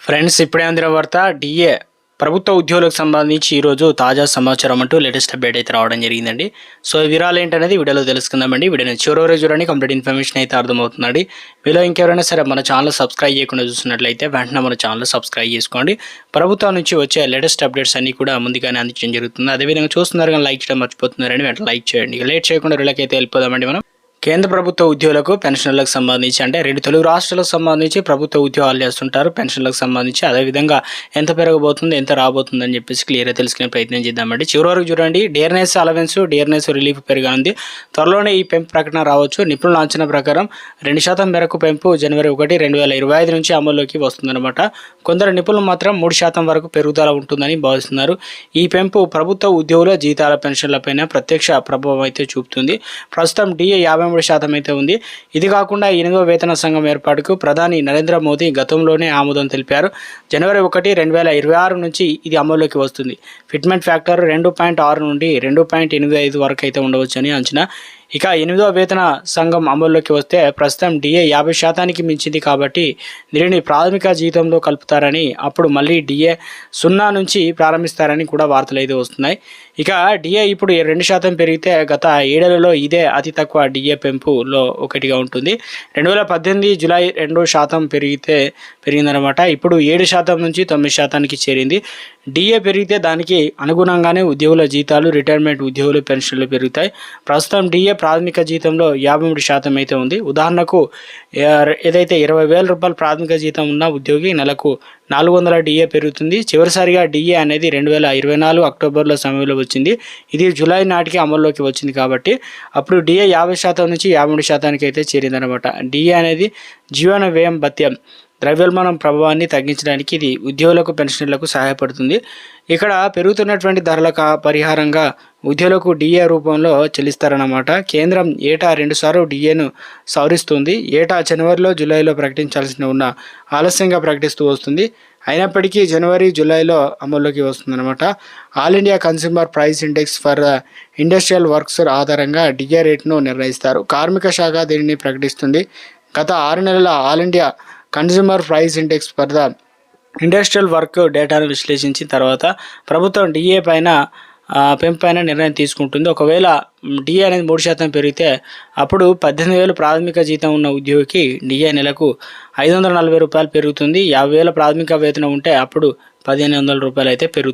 Friends, ఇప్పుడే అందిన వార్త డిఏ ప్రభుత్వ ఉద్యోగులకు సంబంధించి ఈరోజు తాజా సమాచారం అంటూ లేటెస్ట్ అప్డేట్ అయితే రావడం జరిగిందండి. సో ఈ వివరాలు ఏంటనేది వీడియోలో తెలుసుకుందామండి. వీడియోని చివరి వరకు చూడండి, కంప్లీట్ ఇన్ఫర్మేషన్ అయితే అర్థమవుతుందండి. మీలో ఇంకెవరైనా సరే మన ఛానల్ సబ్స్క్రైబ్ చేయకుండా చూసినట్లయితే వెంటనే మన ఛానల్ సబ్స్క్రైబ్ చేసుకోండి. ప్రభుత్వం నుంచి వచ్చే లేటెస్ట్ అప్డేట్స్ అన్ని కూడా ముందుగానే అందించడం జరుగుతుంది. అదేవిధంగా చూస్తున్నారు కానీ లైక్ చేయడం మర్చిపోతున్నారని వెంటనే లైక్ చేయండి. లేట్ చేయకుండా వీళ్ళకైతే వెళ్ళిపోదామండి. మనం కేంద్ర ప్రభుత్వ ఉద్యోగులకు పెన్షన్లకు సంబంధించి అంటే రెండు తెలుగు రాష్ట్రాలకు సంబంధించి ప్రభుత్వ ఉద్యోగాలు చేస్తుంటారు. పెన్షన్లకు సంబంధించి అదేవిధంగా ఎంత పెరగబోతుంది, ఎంత రాబోతుంది అని చెప్పేసి క్లియర్గా తెలుసుకునే ప్రయత్నం చేద్దామండి. చివరి వరకు చూడండి. డియర్నెస్ అలవెన్స్, డియర్నెస్ రిలీఫ్ పెరగనుంది. త్వరలోనే ఈ పెంపు ప్రకటన రావచ్చు. నిపుణుల అంచనా ప్రకారం 2% మేరకు పెంపు జనవరి 1, 2025 నుంచి అమల్లోకి వస్తుందన్నమాట. కొందరు నిపుణులు మాత్రం 3% వరకు పెరుగుదల ఉంటుందని భావిస్తున్నారు. ఈ పెంపు ప్రభుత్వ ఉద్యోగుల జీతాల పెన్షన్లపైన ప్రత్యక్ష ప్రభావం అయితే చూపుతుంది. ప్రస్తుతం డిఏ 53% అయితే ఉంది. ఇది కాకుండా 8వ వేతన సంఘం ఏర్పాటుకు ప్రధాని నరేంద్ర మోదీ గతంలోనే ఆమోదం తెలిపారు. జనవరి 1, 2026 నుంచి ఇది అమల్లోకి వస్తుంది. ఫిట్మెంట్ ఫ్యాక్టర్ 2.6 నుండి 2.85 వరకు అయితే ఉండవచ్చని అంచనా. ఇక 8వ వేతన సంఘం అమల్లోకి వస్తే ప్రస్తుతం డిఏ 50%కి మించింది కాబట్టి దీనిని ప్రాథమిక జీతంలో కలుపుతారని, అప్పుడు మళ్ళీ డిఏ 0 నుంచి ప్రారంభిస్తారని కూడా వార్తలు అయితే వస్తున్నాయి. ఇక డిఏ ఇప్పుడు 2% పెరిగితే గత 7 ఏళ్లలో ఇదే అతి తక్కువ డిఏ పెంపులో ఒకటిగా ఉంటుంది. 2018 జూలై 2% పెరిగిందనమాట. ఇప్పుడు 7% నుంచి 9%కి చేరింది. డిఏ పెరిగితే దానికి అనుగుణంగానే ఉద్యోగుల జీతాలు, రిటైర్మెంట్ ఉద్యోగుల పెన్షన్లు పెరుగుతాయి. ప్రస్తుతం డిఏ ప్రాథమిక జీతంలో 53% అయితే ఉంది. ఉదాహరణకు ఏదైతే 20,000 రూపాయలు ప్రాథమిక జీతం ఉన్న ఉద్యోగి నెలకు 400 డిఏ పెరుగుతుంది. చివరిసారిగా డిఏ అనేది 2024 అక్టోబర్లో సమయంలో వచ్చింది. ఇది జూలై నాటికి అమల్లోకి వచ్చింది కాబట్టి అప్పుడు డిఏ 50% నుంచి 53%కి అయితే చేరిందనమాట. డిఏ అనేది జీవన వ్యయం భత్యం, ద్రవ్యోల్బణం ప్రభావాన్ని తగ్గించడానికి ఇది ఉద్యోగులకు, పెన్షనర్లకు సహాయపడుతుంది. ఇక్కడ పెరుగుతున్నటువంటి ధరల పరిహారంగా ఉద్యోగులకు డిఏ రూపంలో చెల్లిస్తారన్నమాట. కేంద్రం ఏటా 2 సార్లు డిఏను సవరిస్తుంది. ఏటా జనవరిలో, జూలైలో ప్రకటించాల్సిన ఉన్న ఆలస్యంగా ప్రకటిస్తూ వస్తుంది. అయినప్పటికీ జనవరి, జూలైలో అమల్లోకి వస్తుందన్నమాట. All India consumer price index for industrial works ఆధారంగా డిఏ రేటును నిర్ణయిస్తారు. కార్మిక శాఖ దీనిని ప్రకటిస్తుంది. గత 6 నెలల all India consumer price index for the industrial work డేటాను విశ్లేషించిన తర్వాత ప్రభుత్వం డిఏ పైన పెంపు పైన నిర్ణయం తీసుకుంటుంది. ఒకవేళ డిఏ అనేది 3% పెరిగితే అప్పుడు 18,000 ప్రాథమిక జీతం ఉన్న ఉద్యోగికి డిఏ నెలకు 540 రూపాయలు పెరుగుతుంది. 50,000 ప్రాథమిక వేతనం ఉంటే అప్పుడు 1,500 రూపాయలు అయితే పెరుగుతుంది.